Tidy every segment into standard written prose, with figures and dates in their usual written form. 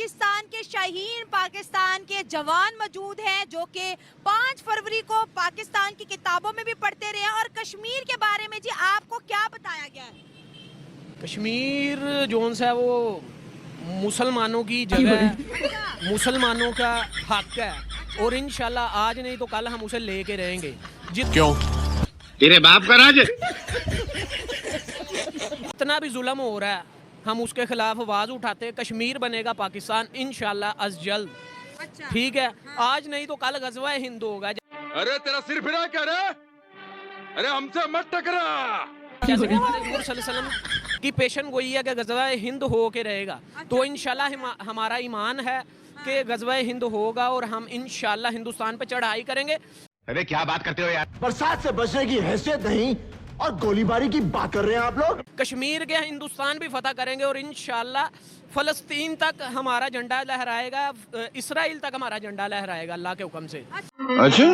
पाकिस्तान के शाहीन, पाकिस्तान के जवान मौजूद हैं जो कि 5 फरवरी को पाकिस्तान की किताबों में भी पढ़ते रहे हैं। और कश्मीर के बारे में जी आपको क्या बताया गया है? कश्मीर जोन सा है वो मुसलमानों की जगह है, मुसलमानों का हक है और इंशाल्लाह आज नहीं तो कल हम उसे लेके रहेंगे। क्यों? तेरे बाप का राज। जितना भी जुल्म हो रहा है हम उसके खिलाफ आवाज उठाते हैं। कश्मीर बनेगा पाकिस्तान इंशाल्लाह अज जल्द। अच्छा। ठीक है, आज नहीं तो कल गज़वा हिंद होगा। अरे तेरा सिर फिरा क्या रे? अरे हमसे मत टकरा। जैसे कि हमारे हजूर सल्लल्लाहु अलैहि वसल्लम की पेशन गोई है कि गज़वा हिंद हो के रहेगा। तो इंशाल्लाह हमारा ईमान है कि गज़वा हिंद होगा और हम इंशाल्लाह हिंदुस्तान पे चढ़ाई करेंगे। अरे क्या बात करते हो यार? बरसात से बचने की हैसियत नहीं और गोलीबारी की बात कर रहे हैं आप लोग। कश्मीर के हिंदुस्तान भी फतह करेंगे और इंशाल्लाह फ़लस्तीन तक हमारा झंडा लहराएगा, इसराइल तक हमारा झंडा लहराएगा अल्लाह के हुक्म से। अच्छा।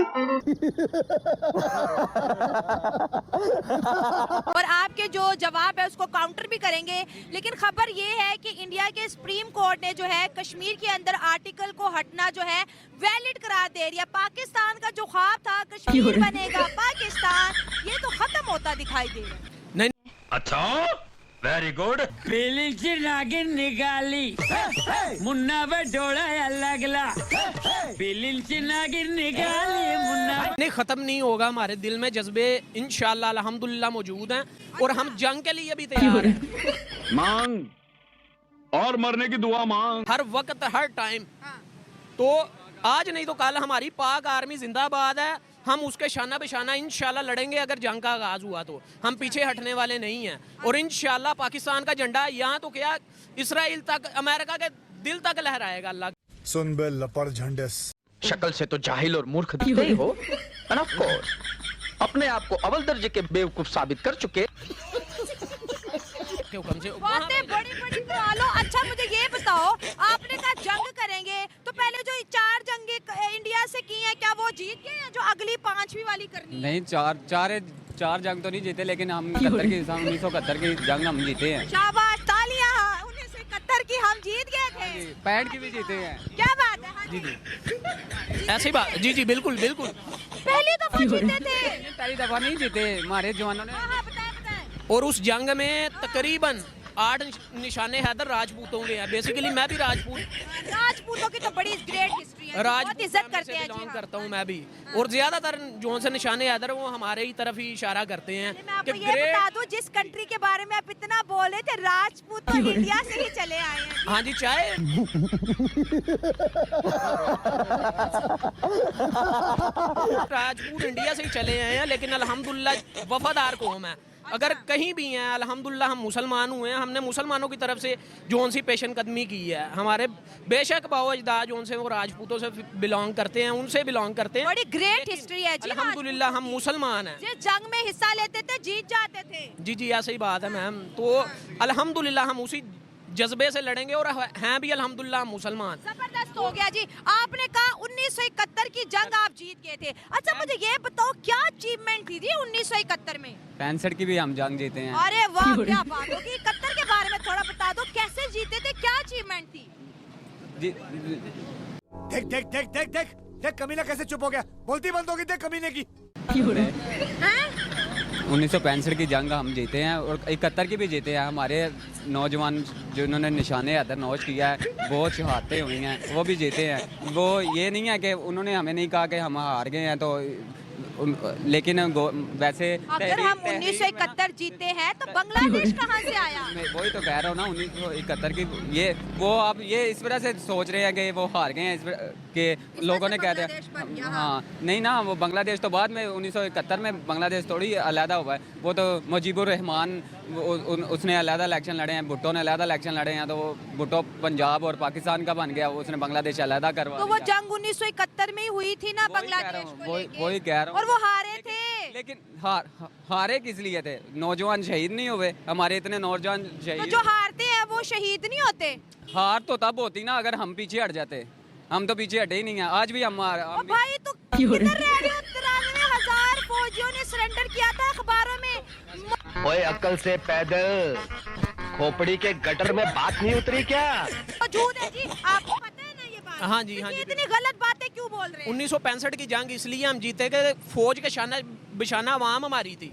और आपके जो जवाब है उसको काउंटर भी करेंगे। लेकिन खबर ये है कि इंडिया के सुप्रीम कोर्ट ने जो है कश्मीर के अंदर आर्टिकल को हटना जो है वैलिड करार दे दिया। पाकिस्तान का जो ख्वाब था कश्मीर बनेगा पाकिस्तान, ये तो खत्म होता दिखाई दे रहा है। नहीं, अच्छा, वेरी गुड। बिलीची नागिन निकाली मुन्ना बटोड़ा अलगला बिलीची नागिन निकाली मुन्ना नहीं खत्म नहीं होगा। हमारे दिल में जज्बे इंशाल्लाह अल्हम्दुलिल्लाह मौजूद हैं और हम जंग के लिए भी तैयार हैं। मांग और मरने की दुआ मांग हर वक्त हर टाइम। तो आज नहीं तो कल हमारी पाक आर्मी जिंदाबाद है। हम उसके शाना बेशाना इंशाल्लाह लड़ेंगे। अगर जंग का आगाज हुआ तो हम पीछे हटने वाले नहीं हैं और इंशाल्लाह पाकिस्तान का झंडा यहाँ तो क्या इसराइल तक, अमेरिका के दिल तक लहराएगा अल्लाह। सुन बे लपर झंडस, शक्ल से तो जाहिल और मूर्ख दिखते ही हो, एंड ऑफ कोर्स अपने आप को अव्वल दर्जे के बेवकूफ साबित कर चुके। हुक्म से बातें बड़ी-बड़ी करा लो। अच्छा मुझे ये बताओ, आपने कहा जंग करेंगे तो पहले जो 4 जंगें इंडिया से की हैं क्या वो जीत गए हैं जो अगली 5वीं वाली करनी है? नहीं, चार जंग तो नहीं जीते, लेकिन हम 1971 की जंग हम जीते हैं। शाबाश, तालियां। 1971 की हम जीत गए थे। 65 की भी जीते हैं। क्या बात है? हाँ जी जी ऐसी बात। जी जी बिल्कुल बिल्कुल। पहली दफा जीते थे। पहली दफा नहीं जीते हमारे जवानों ने। हाँ, बताएं। और उस जंग में तकरीबन 8 निशाने हैदर राजपूतों के हैं। बेसिकली मैं भी राजपूतों की तो बड़ी ग्रेट हिस्ट्री है, बहुत इज्जत करते हैं। बिलोंग करता हूँ मैं भी। और ज्यादातर जो से निशाने हैदर वो हमारे ही तरफ ही इशारा करते हैं मैं आपको ये बता दूं, जिस कंट्री के बारे में आप इतना बोले थे, राजपूत तो इंडिया से ही चले आए हैं। हाँ जी, चाहे राजपूत इंडिया से ही चले आए हैं, लेकिन अल्हम्दुलिल्लाह वफादार कौम है। अगर कहीं भी हैं अल्हम्दुलिल्लाह हम मुसलमान हुए हैं। हमने मुसलमानों की तरफ से जोन सी पेशन कदमी की है। हमारे बेशक बाओ अजदाद जोन से वो राजपूतों से बिलोंग करते हैं, उनसे बिलोंग करते हैं। बड़ी ग्रेट हिस्ट्री है जी। अल्हम्दुलिल्लाह हम मुसलमान हैं। जिस जंग में हिस्सा लेते थे जीत जाते थे। जी जी ऐसी ही बात है मैम। तो अल्हम्दुलिल्लाह हम उसी जज्बे से लड़ेंगे और हैं भी अल्हम्दुलिल्लाह मुसलमान। जबरदस्त हो गया जी। आपने कहा 1971 की जंग आप जीत गए थे। अच्छा मुझे ये बताओ क्या अचीवमेंट थी 1971 में? 65 की भी हम जंग जीते हैं। अरे वाह, क्या बात होगी। 71 के बारे में थोड़ा बता दो, कैसे जीते थे, क्या अचीवमेंट थी? देख देख देख देख देख देख कमीना कैसे चुप हो गया, बोलती बंद होगी देख कमीने की। 1965 की जंग हम जीते हैं और 71 की भी जीते हैं। हमारे नौजवान जिन्होंने निशाने हैदर नौश किया है, बहुत शहादतें हुई हैं, वो भी जीते हैं। वो ये नहीं है कि उन्होंने हमें नहीं कहा कि हम हार गए हैं, तो लेकिन वैसे अगर हम 1971 जीते हैं तो बांग्लादेश कहाँ से आया? वही तो कह रहा हूँ ना, 1971 की ये वो आप ये इस वजह से सोच रहे हैं कि वो हार गए हैं कि लोगों ने कह दिया। हाँ नहीं ना, वो बांग्लादेश तो बाद में 1971 में बांग्लादेश थोड़ी अलहदा हुआ है। वो तो मुजीबुर रहमान उसने अलहदा इलेक्शन लड़े हैं, भुट्टो ने अलहदा इलेक्शन लड़े हैं, तो भुट्टो पंजाब और पाकिस्तान का बन गया, उसने बांग्लादेश अलहदा करवा तो वो जंग 1971 में ही हुई थी ना बांग्लादेश को लेके। वही कह रहा हूँ। और वो हारे थे। लेकिन हारे किस लिए थे? नौजवान शहीद नहीं हुए हमारे, इतने नौजवान तो शहीद। जो हारते हैं वो शहीद नहीं होते? हार तो तब होती ना अगर हम पीछे हट जाते। हम तो पीछे हटे ही नहीं है। आज भी हम भाई तो किधर रह रहे हो? 93,000 फौजियों ने सरेंडर किया था अखबारों में। ओए अक्ल से पैदल खोपड़ी के गटर में बात नहीं उतरी क्या? मौजूद है जी, आपको पता है ना ये बात? हाँ जी, हाँ तो जी, ये इतनी गलत बातें क्यों बोल रहे हैं? 1965 की जंग इसलिए हम जीते कि फौज के शाना बिशाना अवाम हमारी थी,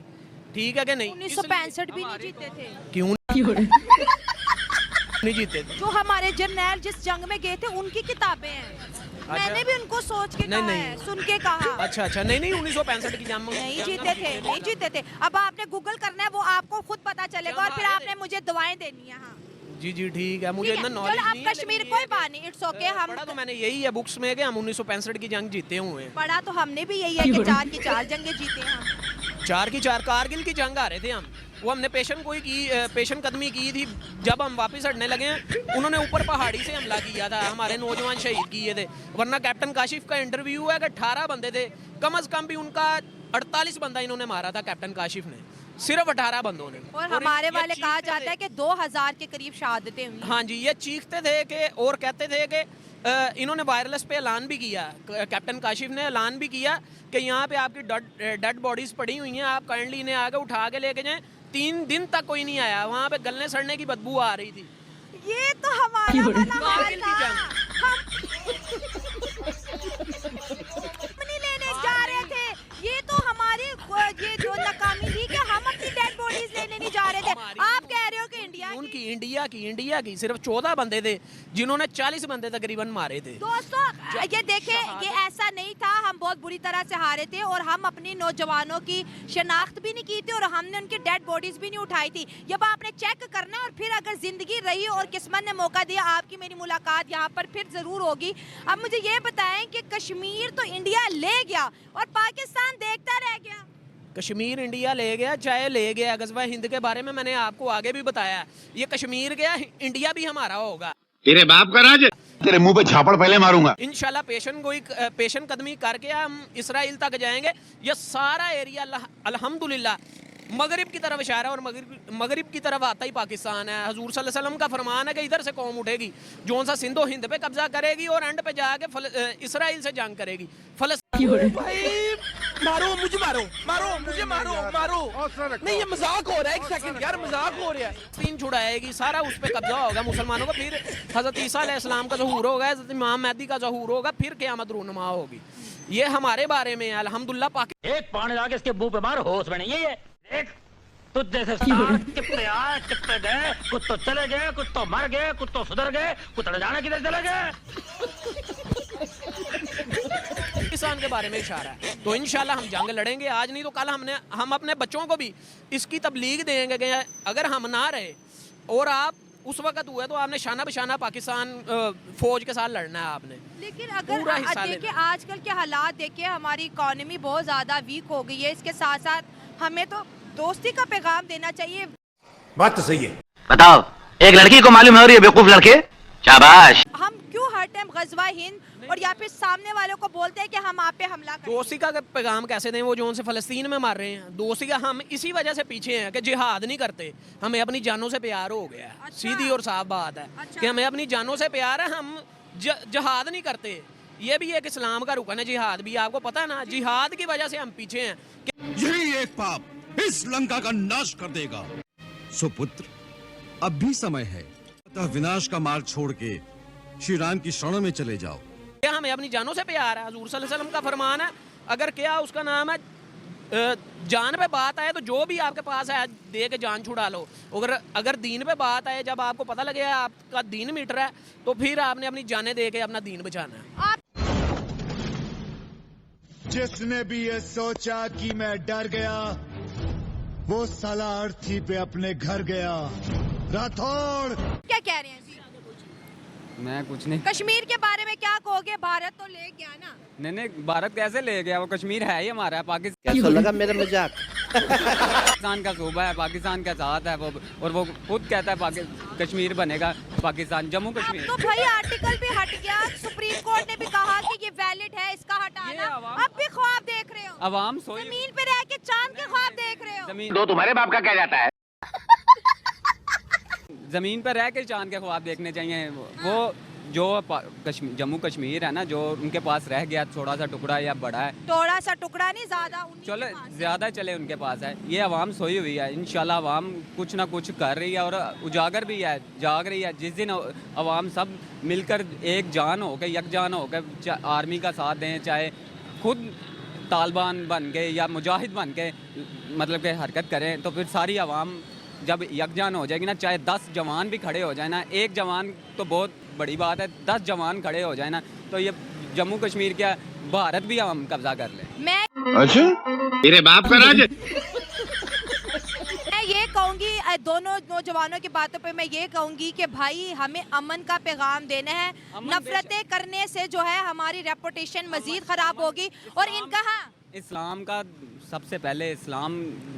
ठीक है कि नहीं? 1965 भी नहीं जीते थे। क्यों नहीं जीते थे? जो हमारे जर्नैल जिस जंग में गए थे उनकी किताबें हैं। मैंने भी उनको सोच के नहीं, कहा नहीं। है, सुन के कहा। अच्छा अच्छा, नहीं नहीं, 1965 की जंग नहीं जीते थे, नहीं जीते थे। अब आपने गूगल करना है, वो आपको खुद पता चलेगा, और फिर आपने मुझे दवाएं देनी है। हाँ जी जी ठीक है, मुझे ठीक है, इतना नॉलेज चलो नहीं अब है, कश्मीर लेकिन कोई ये बात नहीं, इट्स ओके। हम पढ़ा तो मैंने यही है बुक्स में कि हम 1965 की जंग जीते हुए हैं। पढ़ा तो हमने भी यही है कि 4 की 4 जंगें जीते हैं हम। 4 की 4 कारगिल की जंग आ रहे थे हम, वो हमने पेशन कदमी की थी। जब हम वापस हटने लगे हैं, उन्होंने ऊपर पहाड़ी से हमला किया था, हमारे नौजवान शहीद किए थे। वरना कैप्टन काशिफ का इंटरव्यू है कि 18 बंदे थे, कम से कम भी उनका 48 बंदा इन्होंने मारा था कैप्टन काशिफ ने, सिर्फ 18 बंदों ने। और हमारे ये वाले कहा चीखते जाता थे- है कि 2000 के करीब शहादतें हुई। हाँ जी, ये चीखते थे कि और कहते थे कि इन्होंने वायरलेस पे ऐलान भी किया, कैप्टन काशिफ ने ऐलान भी किया कि यहाँ पे आपकी डेड बॉडीज पड़ी हुई हैं, आप काइंडली इन्हें आगे उठा के लेके जाएं। 3 दिन तक कोई नहीं आया, वहाँ पे गलने सड़ने की बदबू आ रही थी। ये तो हमारा वाला हाल कारगिल की था। जंग। हम नहीं लेने जा रहे थे, ये तो हमारी ये जो नाकामी थी कि हम अपनी डेड बॉडीज लेने नहीं जा रहे थे। आप कह रहे हो कि इंडिया की सिर्फ 14 बंदे थे, जिन्होंने 40 बंदे तकरीबन मारे थे। दोस्तों ये देखें, ये ऐसा नहीं था, हम बहुत बुरी तरह से हारे थे और हम अपनी नौजवानों की शनाख्त भी नहीं की थी और हमने उनकी डेड बॉडीज भी नहीं उठाई थी। जब आपने चेक करना है और फिर अगर जिंदगी रही और किस्मत ने मौका दिया, आपकी मेरी मुलाकात यहाँ पर फिर जरूर होगी। अब मुझे ये बताएं कि कश्मीर तो इंडिया ले गया और पाकिस्तान देखता रह गया। कश्मीर इंडिया ले गया, चाहे ले गया, गज़वा हिंद के बारे में मैंने आपको आगे भी बताया। ये कश्मीर गया, इंडिया भी हमारा होगा। तेरे बाप का राज है। तेरे मुंह पे झापड़ पहले मारूंगा। इंशाल्लाह पेशन कदमी करके हम इसराइल तक जाएंगे। ये सारा एरिया अल्हम्दुलिल्लाह मगरिब की तरफ इशारा है और मगरिब की तरफ आता ही पाकिस्तान है। हजूर सल्लल्लाहु अलैहि वसल्लम का फरमान है कि इधर से कौम उठेगी, जो सा सिंधो हिंद पे कब्जा करेगी और एंड पे जाके इसराइल से जंग करेगी। मारो मुझे, मारो नहीं, ये मजाक हो रहा है। एक सेकंड यार, मजाक हो रहा है। फलस्तीन छुड़ाएगी, सारा उस पर कब्जा होगा मुसलमानों का। फिर हजरत ईसा अलैहिस्सलाम का ज़हूर होगा, हजरत इमाम मेहदी का ज़हूर होगा, फिर क़यामत रूनुमा होगी। ये हमारे बारे में है अल्हम्दुलिल्लाह। पाकिस्तान एक पानी लाके इसके मुंह पे मार, होश में नहीं है ये। देख तुझ जैसे चिपते आए चिपते गए, कुछ तो चले गए, कुछ तो मर गए, कुछ तो सुधर गए, कुछ न जाने किधर चले गए। पाकिस्तान के बारे में इशारा है, तो इंशाल्लाह हम जंग लड़ेंगे। आज नहीं तो कल हम अपने बच्चों को भी इसकी तबलीग देंगे कि अगर हम ना रहे और आप उस वक्त हुए तो आपने शाना बशाना पाकिस्तान फौज के साथ लड़ना है आपने। लेकिन पूरा अगर हिस्सा देखिए लेना। आजकल के हालात देखिए, हमारी इकोनॉमी बहुत ज़्यादा वीक हो गई है। इसके साथ साथ हमें तो दोस्ती का पैगाम देना चाहिए। बात तो सही है। बताओ, एक लड़की को मालूम है और ये बेवकूफ लड़के? शाबाश। हम क्यों हर टाइम गजवा हिंद और या फिर सामने वालों को बोलते हैं कि हम आप पे हमला करें? दोस्ती का पैगाम कैसे दें? वो जो उनसे फ़लस्तीन में मार रहे हैं, दोस्ती का हम इसी वजह से पीछे हैं कि जिहाद नहीं करते। हमें अपनी जानों से प्यार हो गया है। अच्छा। सीधी और साफ बात है अच्छा। कि हमें अपनी जानों से प्यार है, हम जिहाद नहीं करते। ये भी एक इस्लाम का रुकन है, जिहाद भी। आपको पता है ना, जिहाद की वजह से हम पीछे हैं। यही एक पाप इस लंका का नाश कर देगा। सुपुत्र, अब भी समय है, अतः विनाश का मार्ग छोड़ के श्री राम की शरण में चले जाओ। क्या हमें अपनी जानों से प्यार है? हजूर सल्लल्लाहु अलैहि वसल्लम का फरमान है, अगर क्या उसका नाम है जान पे बात आए तो जो भी आपके पास है दे के जान छुड़ा लो। अगर दीन पे बात आए, जब आपको पता लगे आपका दीन मिट रहा है, तो फिर आपने अपनी जानें दे के अपना दीन बचाना है। जिसने भी ये सोचा कि मैं डर गया, वो साला अर्थी पे अपने घर गया। राठौड़ क्या कह रहे हैं जी? मैं कुछ नहीं। कश्मीर के बारे में क्या कहोगे? भारत तो ले गया ना। नहीं, भारत कैसे ले गया? वो कश्मीर है ही हमारा। पाकिस्तान कैसा लगा मेरा मजाक? पाकिस्तान का सूबा है, पाकिस्तान का साथ है वो, और वो खुद कहता है कश्मीर बनेगा पाकिस्तान, जम्मू कश्मीर। तो भाई आर्टिकल भी हट गया, सुप्रीम कोर्ट ने भी कहा कि ये वैलिड है, इसका हटाना। अब भी ख्वाब देख रहे हो, अवाम सोई जमीन पे रह के चांद के ख्वाब देख रहे हो। जमीन दो तुम्हारे बाप का क्या जाता है? जमीन पर रह के चांद के ख्वाब देखने चाहिए। वो जो जम्मू कश्मीर है ना, जो उनके पास रह गया थोड़ा सा टुकड़ा या बड़ा है, थोड़ा सा टुकड़ा नहीं, ज्यादा चलो ज़्यादा चले उनके पास है, ये आवाम सोई हुई है। इंशाल्लाह आवाम कुछ ना कुछ कर रही है और उजागर भी है, जाग रही है। जिस दिन आवाम सब मिलकर एक जान हो के, यकजान हो के आर्मी का साथ दें, चाहे खुद तालिबान बन के या मुजाहिद बन के मतलब कि हरकत करें, तो फिर सारी आवाम जब यकजान हो जाएगी ना, चाहे 10 जवान भी खड़े हो जाए ना, एक जवान तो बहुत बड़ी बात है, 10 जवान खड़े हो जाए ना, तो ये जम्मू कश्मीर क्या भारत भी हम कब्जा कर लें। मैं अच्छा मेरे बाप का राज। मैं ये कहूंगी दोनों नौजवानों की बातों पे मैं ये कहूंगी कि भाई हमें अमन का पैगाम देना है। नफरतें करने से जो है हमारी रेपुटेशन मजीद खराब होगी। और इनका इस्लाम का सबसे पहले इस्लाम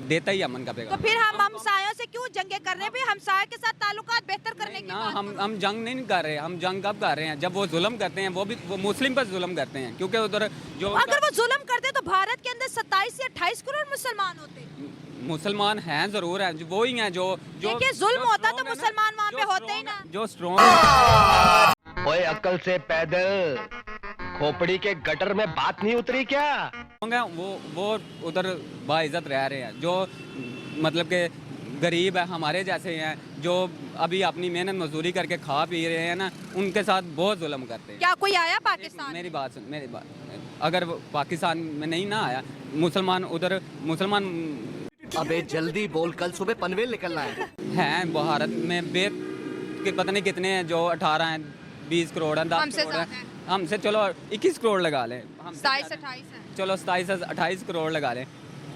देता ही अमन का पैगाम। तो फिर हम हमसायों से क्यों जंगे कर रहे हैं? भाई हमसायों के साथ ताल्लुकात बेहतर करने की बात हम जंग नहीं कर रहे, हम जंग कब कर रहे हैं जब वो जुल्म करते हैं, वो मुस्लिम पर जुल्म करते हैं, क्योंकि उधर जो अगर वो जुल्म करते तो भारत के अंदर 27 से 28 करोड़ मुसलमान होते। मुसलमान हैं जरूर हैं, वो ही हैं जो देखिए जुल्म होता तो मुसलमान वहाँ पे होते ही ना। जो स्ट्रॉन्ग। ओए अक्ल से पैदल खोपड़ी के गटर में बात नहीं उतरी क्या? वो उधर बाइज्जत रह रहे हैं, जो मतलब के गरीब है हमारे जैसे हैं, जो अभी अपनी मेहनत मजदूरी करके खा पी रहे हैं ना, उनके साथ बहुत जुल्म करते हैं। क्या कोई आया पाकिस्तान? मेरी बात सुन, मेरी बात, अगर पाकिस्तान में नहीं ना आया मुसलमान, उधर मुसलमान। अबे जल्दी बोल, कल सुबह पनवेल निकलना है। हैं भारत में बेत के पता नहीं कितने हैं, जो 18 हैं, 20 करोड़ हैं, 10 करोड़ हैं। हमसे चलो 21 करोड़ लगा लें, 27-28 है। चलो 27-28 करोड़ लगा लें।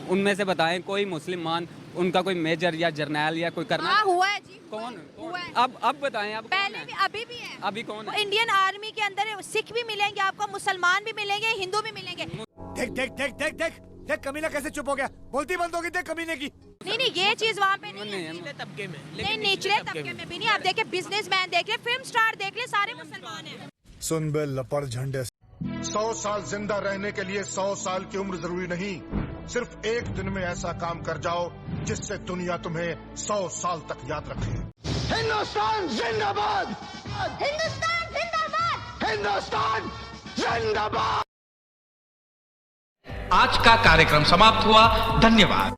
उनमें से बताएं कोई मुसलमान, उनका कोई मेजर या जर्नैल या कोई करना हुआ है जी। कौन हुआ है। अब बताएं, अब पहले भी अभी भी है। अभी कौन है? इंडियन आर्मी के अंदर सिख भी मिलेंगे आपको, मुसलमान भी मिलेंगे, हिंदू भी मिलेंगे। देख देख देख देख देख देख कमीना कैसे चुप हो गया, बोलती बंद होगी देख कमीने की। नहीं ये चीज वहाँ पे नहीं है। निचले तबके में, नहीं निचले तबके में भी नहीं। आप देखिए बिजनेसमैन देख ले, फिल्म स्टार देख ले, सारे मुसलमान हैं। सुन बे लपड़ झंडे, 100 साल जिंदा रहने के लिए 100 साल की उम्र जरूरी नहीं, सिर्फ एक दिन में ऐसा काम कर जाओ जिससे दुनिया तुम्हें 100 साल तक याद रखे। हिंदुस्तान जिंदाबाद, हिंदुस्तान जिंदाबाद, हिंदुस्तान जिंदाबाद। आज का कार्यक्रम समाप्त हुआ। धन्यवाद।